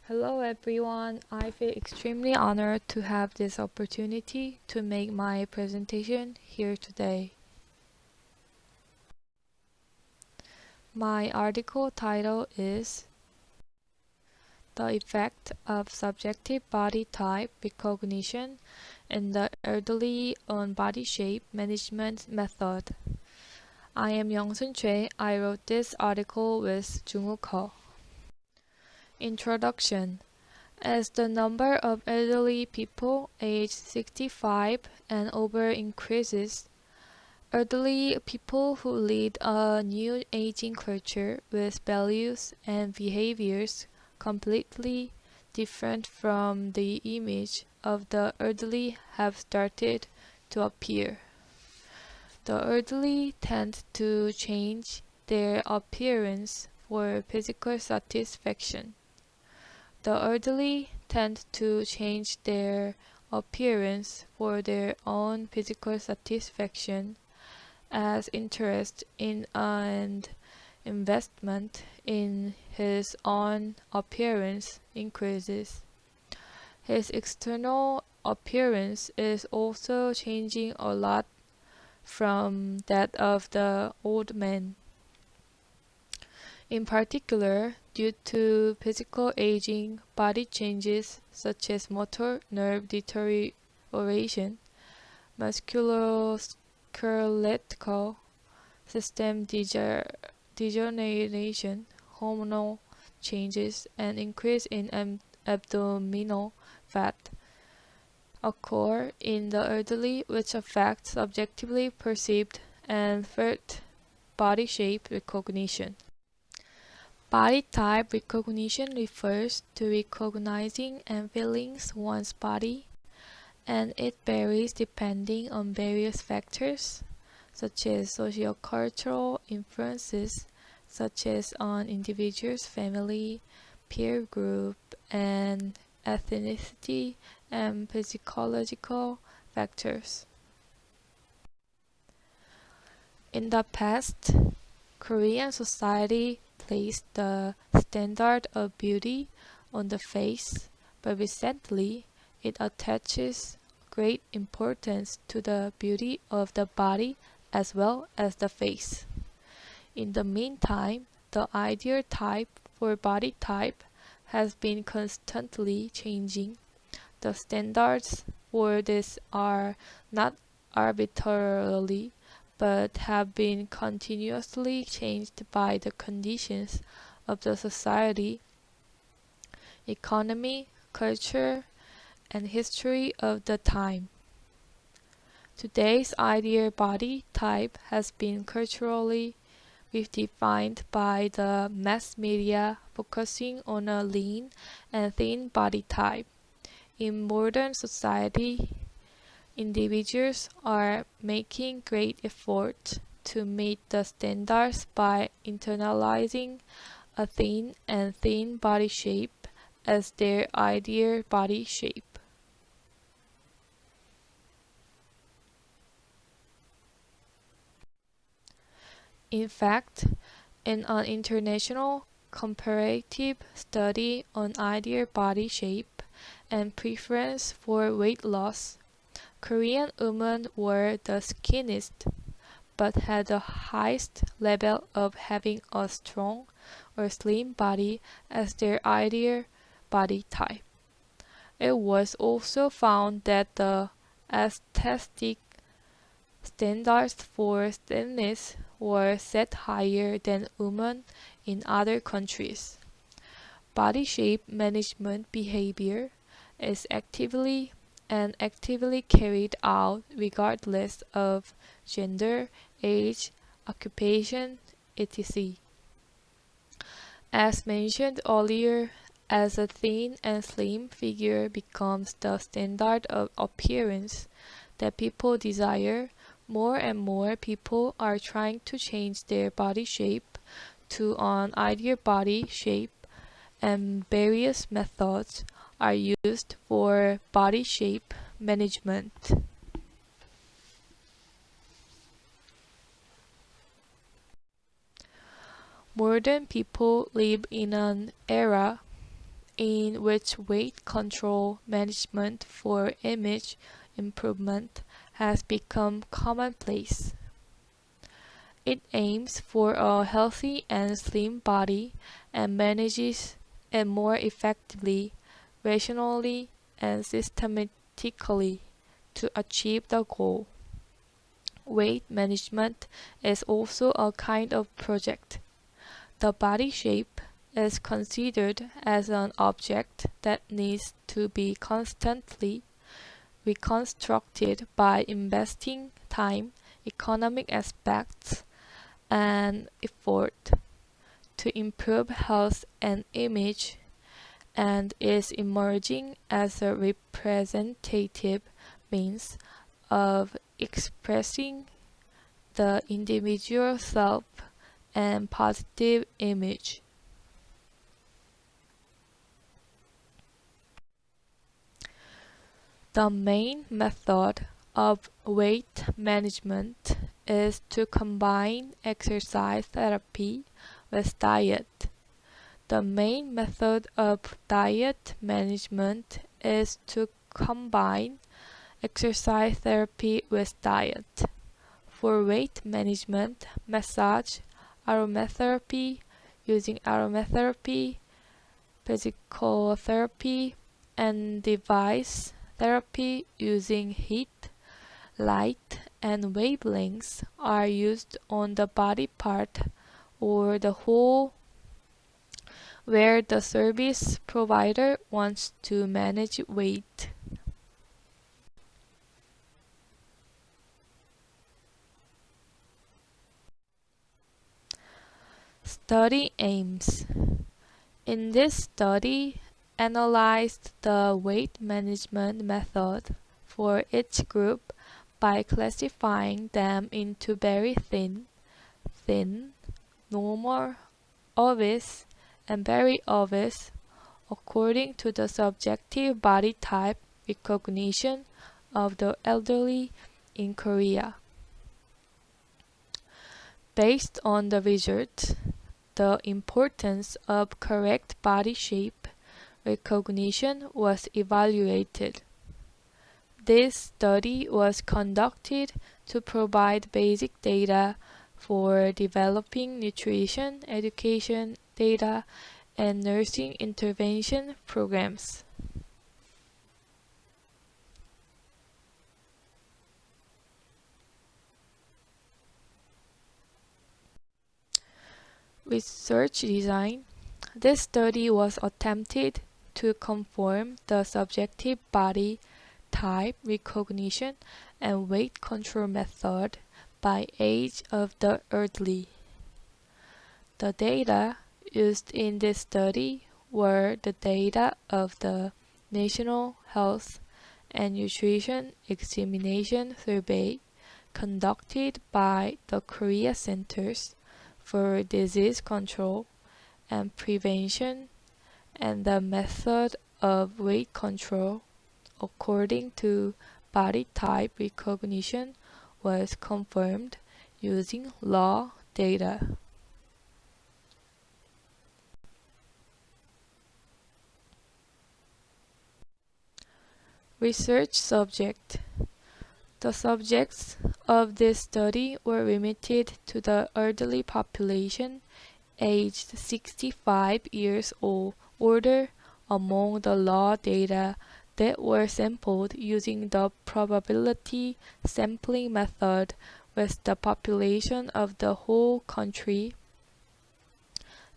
Hello everyone, I feel extremely honored to have this opportunity to make my presentation here today. My article title is The Effect of Subjective Body Type Recognition in the Elderly on Body Shape Management Method. I am Youngsoon Choi. I wrote this article with Chung-Uk Heo. Introduction. As the number of elderly people aged 65 and over increases, elderly people who lead a new aging culture with values and behaviors completely different from the image of the elderly have started to appear. The elderly tend to change their appearance for physical satisfaction. The elderly tend to change their appearance for their own physical satisfaction as interest in and investment in his own appearance increases. His external appearance is also changing a lot from that of the old man. In particular, due to physical aging, body changes such as motor nerve deterioration, musculoskeletal system degeneration, hormonal changes, and increase in abdominal fat occur in the elderly, which affect subjectively perceived and felt body shape recognition. Body type recognition refers to recognizing and feeling one's body, and it varies depending on various factors, such as sociocultural influences, such as on individual's family, peer group, and ethnicity, and physiological factors. In the past, Korean society placed the standard of beauty on the face, but recently it attaches great importance to the beauty of the body as well as the face. In the meantime, the ideal type for body type has been constantly changing. The standards for this are not arbitrarily but have been continuously changed by the conditions of the society, economy, culture, and history of the time. Today's ideal body type has been culturally redefined by the mass media focusing on a lean and thin body type. In modern society, individuals are making great efforts to meet the standards by internalizing a thin and thin body shape as their ideal body shape. In fact, in an international comparative study on ideal body shape and preference for weight loss, Korean women were the skinniest, but had the highest level of having a strong or slim body as their ideal body type. It was also found that the aesthetic standards for thinness were set higher than women in other countries. Body shape management behavior is actively carried out regardless of gender, age, occupation, etc. As mentioned earlier, as a thin and slim figure becomes the standard of appearance that people desire, more and more people are trying to change their body shape to an ideal body shape, and various methods are used for body shape management. Modern people live in an era in which weight control management for image improvement has become commonplace. It aims for a healthy and slim body and manages it more effectively, rationally, and systematically to achieve the goal. Weight management is also a kind of project. The body shape is considered as an object that needs to be constantly reconstructed by investing time, economic aspects, and effort to improve health and image, and is emerging as a representative means of expressing the individual self and positive image. The main method of weight management is to combine exercise therapy with diet. The main method of diet management is to combine exercise therapy with diet. For weight management, massage, aromatherapy, using aromatherapy, physical therapy, and device therapy using heat, light, and wavelengths are used on the body part or the whole where the service provider wants to manage weight. Study aims. In this study, analyzed the weight management method for each group by classifying them into very thin, normal, obese, and very obese according to the subjective body type recognition of the elderly in Korea. Based on the results, the importance of correct body shape recognition was evaluated. This study was conducted to provide basic data for developing nutrition education data and nursing intervention programs. Research design. This study was attempted to conform the subjective body type recognition and weight control method by age of the elderly. The data used in this study were the data of the National Health and Nutrition Examination Survey conducted by the Korea Centers for Disease Control and Prevention and the method of weight control according to body type recognition was confirmed using raw data. Research subject. The subjects of this study were limited to the elderly population aged 65 years old older among the raw data that were sampled using the probability sampling method with the population of the whole country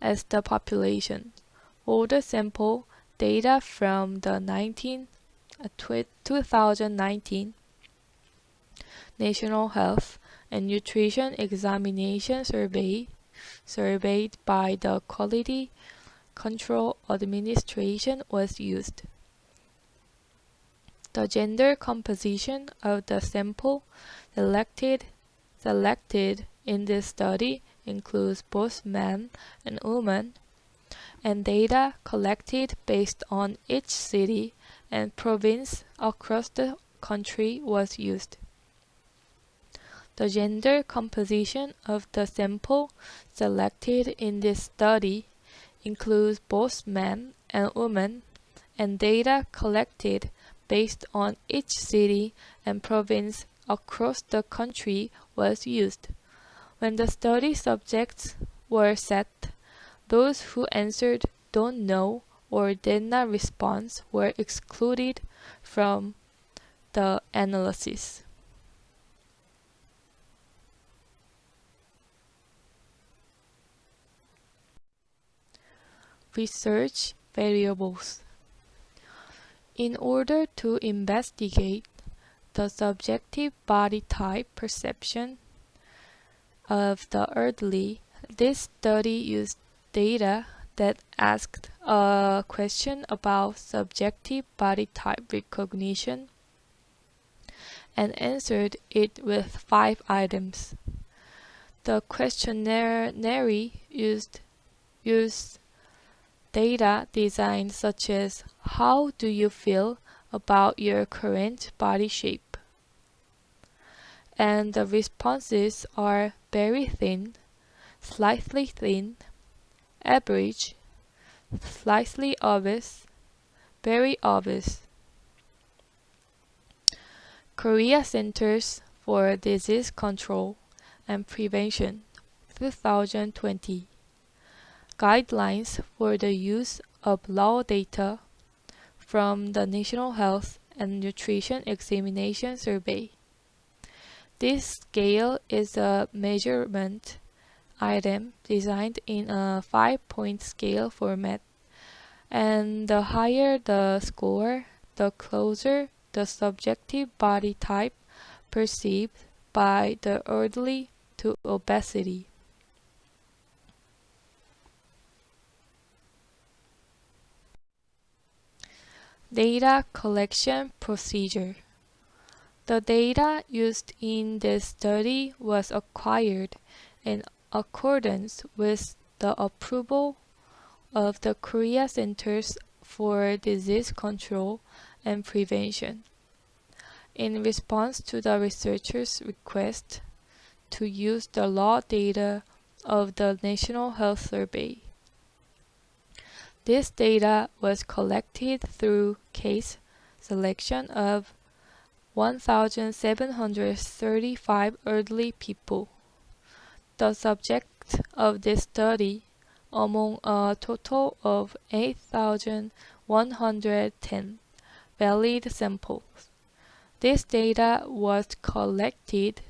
as the population. Older sample data from the 2019 National Health and Nutrition Examination Survey, surveyed by the Quality Control Administration, was used. The gender composition of the sample selected in this study includes both men and women, and data collected based on each city and province across the country was used. The gender composition of the sample selected in this study includes both men and women, and data collected based on each city and province across the country was used. When the study subjects were set, those who answered "don't know" or did not respond were excluded from the analysis. Research variables. In order to investigate the subjective body type perception of the elderly, this study used data that asked a question about subjective body type recognition and answered it with 5 items. The questionnaire used data design such as "How do you feel about your current body shape?" And the responses are very thin, slightly thin, average, slightly obese, very obese. Korea Centers for Disease Control and Prevention, 2020. Guidelines for the use of raw data from the National Health and Nutrition Examination Survey. This scale is a measurement item designed in a 5-point scale format, and the higher the score, the closer the subjective body type perceived by the elderly to obesity. Data collection procedure. The data used in this study was acquired in accordance with the approval of the Korea Centers for Disease Control and Prevention. In response to the researchers' request to use the raw data of the National Health Survey. This data was collected through case selection of 1,735 elderly people. The subject of this study, among a total of 8,110 valid samples. This data was collected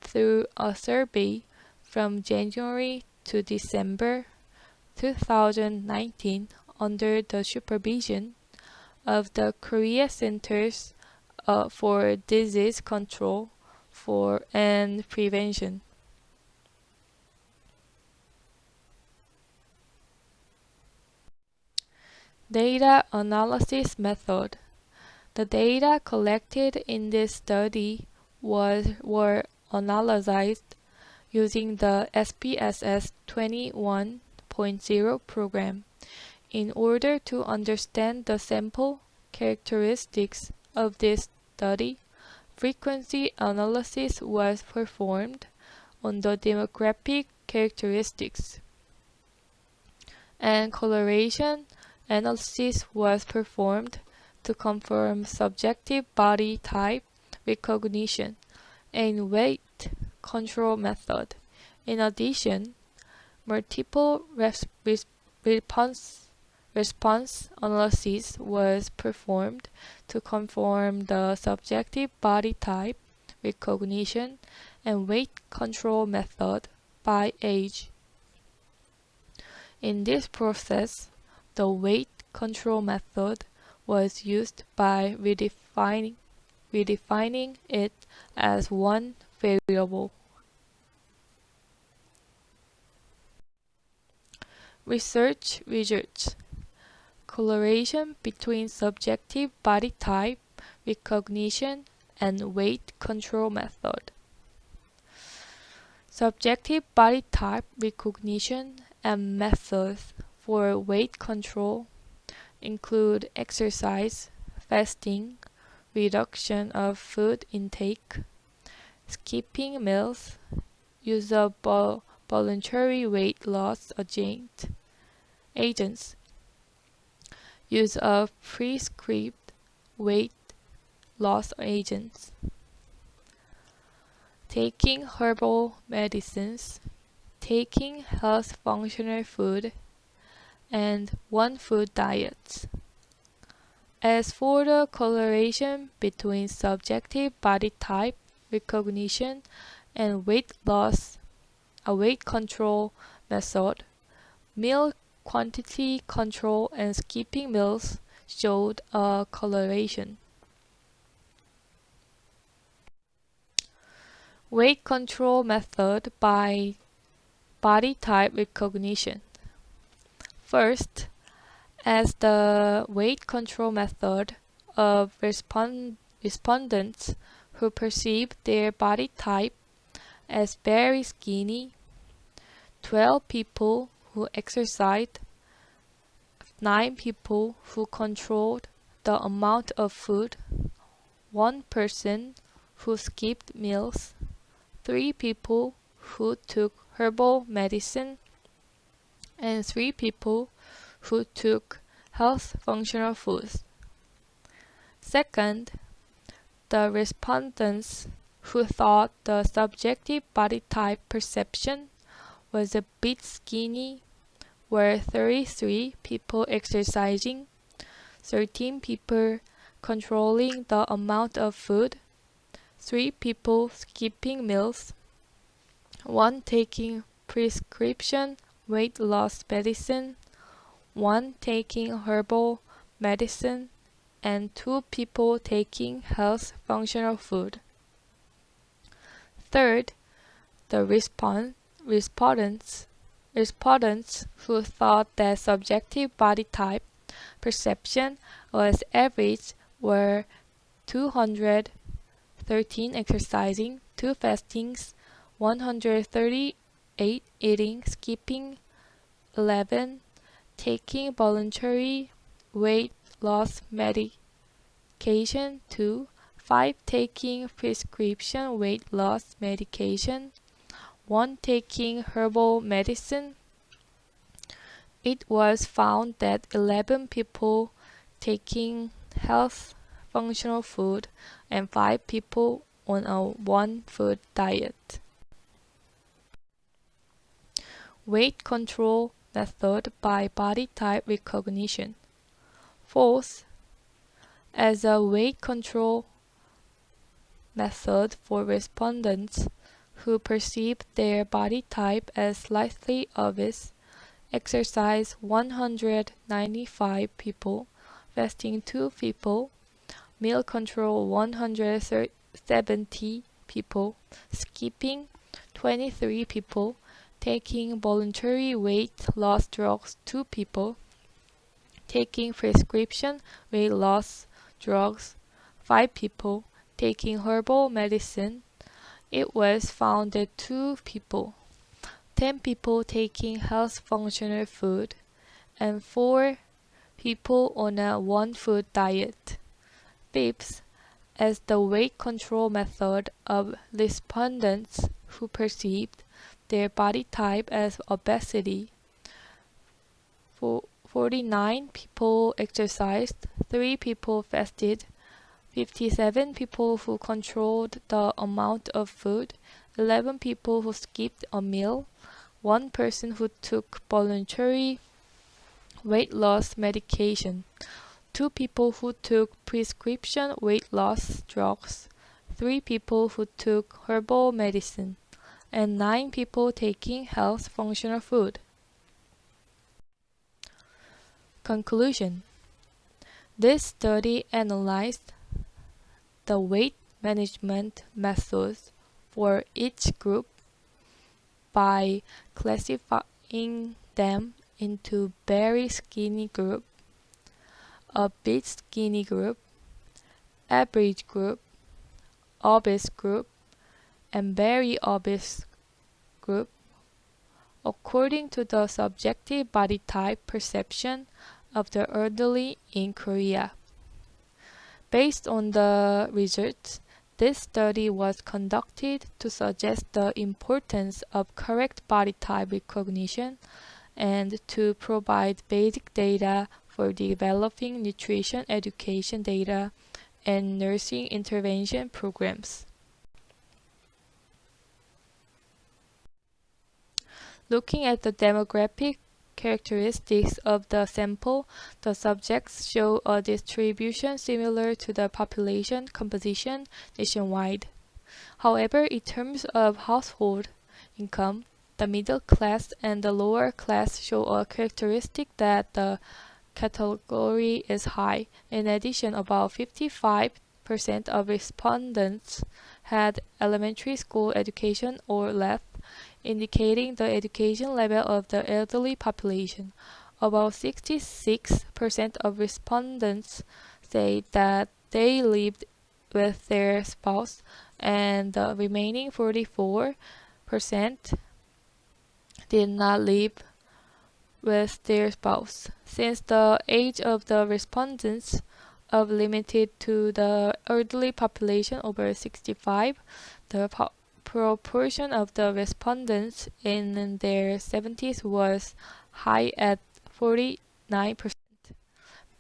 through a survey from January to December 2019 under the supervision of the Korea Centers for Disease Control and Prevention. Data analysis method. The data collected in this study were analyzed using the SPSS 21.0 program. In order to understand the sample characteristics of this study, frequency analysis was performed on the demographic characteristics, and coloration analysis was performed to confirm subjective body type recognition and weight control method. In addition, multiple response analysis was performed to confirm the subjective body type recognition and weight control method by age. In this process, the weight control method was used by redefining it as one variable. Research results. Correlation between subjective body type recognition and weight control method. Subjective body type recognition and methods for weight control include exercise, fasting, reduction of food intake, skipping meals, use of voluntary weight loss agents. use of prescribed weight loss agents, taking herbal medicines, taking health functional food, and one food diets. As for the correlation between subjective body type recognition and weight loss, a weight control method, meal quantity control and skipping meals showed a correlation. Weight control method by body type recognition. First, as the weight control method of respondents who perceive their body type as very skinny, 12 people who exercised, 9 people who controlled the amount of food, 1 person who skipped meals, 3 people who took herbal medicine, and 3 people who took health functional foods. Second, the respondents who thought the subjective body type perception was a bit skinny were 33 people exercising, 13 people controlling the amount of food, 3 people skipping meals, 1 taking prescription weight loss medicine, 1 taking herbal medicine, and 2 people taking health functional food. Third, the respondents who thought that subjective body type perception was average were 213 exercising, 2 fastings, 138 eating, skipping 11, taking voluntary weight loss medication 2, 5 taking prescription weight loss medication, 1 taking herbal medicine. It was found that 11 people taking health functional food and 5 people on a one food diet. Weight control method by body type recognition. Fourth, as a weight control method for respondents who perceive their body type as slightly obese, exercise 195 people, fasting 2 people, meal control 170 people, skipping 23 people, taking voluntary weight loss drugs 2 people, taking prescription weight loss drugs 5 people, taking herbal medicine. It was found that 2 people, 10 people taking health functional food, and 4 people on a one food diet. Fifth, as the weight control method of respondents who perceived their body type as obesity. 49 people exercised, 3 people fasted, 57 people who controlled the amount of food, 11 people who skipped a meal, 1 person who took voluntary weight loss medication, 2 people who took prescription weight loss drugs, 3 people who took herbal medicine, and 9 people taking health functional food. Conclusion. This study analyzed the weight management methods for each group by classifying them into very skinny group, a bit skinny group, average group, obese group, and very obese group, according to the subjective body type perception of the elderly in Korea. Based on the results, this study was conducted to suggest the importance of correct body type recognition and to provide basic data for developing nutrition education data and nursing intervention programs. Looking at the demographic characteristics of the sample, the subjects show a distribution similar to the population composition nationwide. However, in terms of household income, the middle class and the lower class show a characteristic that the category is high. In addition, about 55% of respondents had elementary school education or less, indicating the education level of the elderly population. About 66% of respondents say that they lived with their spouse, and the remaining 44% did not live with their spouse. Since the age of the respondents of limited to the elderly population over 65, the proportion of the respondents in their 70s was high at 49%.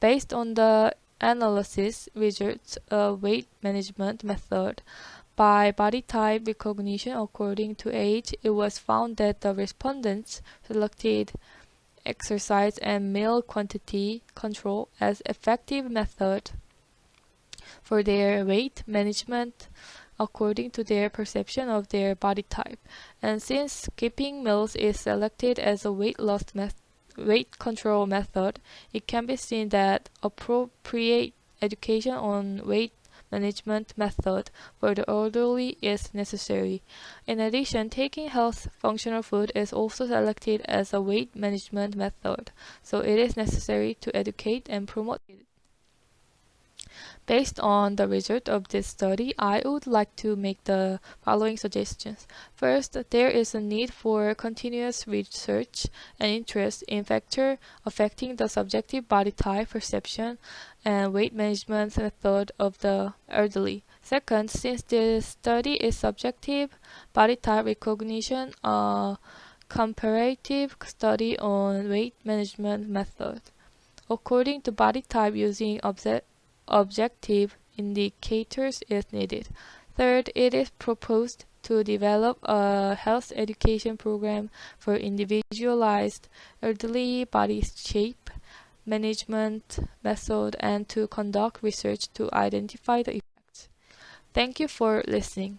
Based on the analysis results of weight management method by body type recognition according to age, it was found that the respondents selected exercise and meal quantity control as effective method for their weight management according to their perception of their body type. And since skipping meals is selected as a weight control method, it can be seen that appropriate education on weight management method for the elderly is necessary. In addition, taking health functional food is also selected as a weight management method, so it is necessary to educate and promote it. Based on the result of this study, I would like to make the following suggestions. First, there is a need for continuous research and interest in factors affecting the subjective body type perception and weight management method of the elderly. Second, since this study is subjective body type recognition, a comparative study on weight management method according to body type using objective indicators is needed. Third, it is proposed to develop a health education program for individualized elderly body shape management method and to conduct research to identify the effects. Thank you for listening.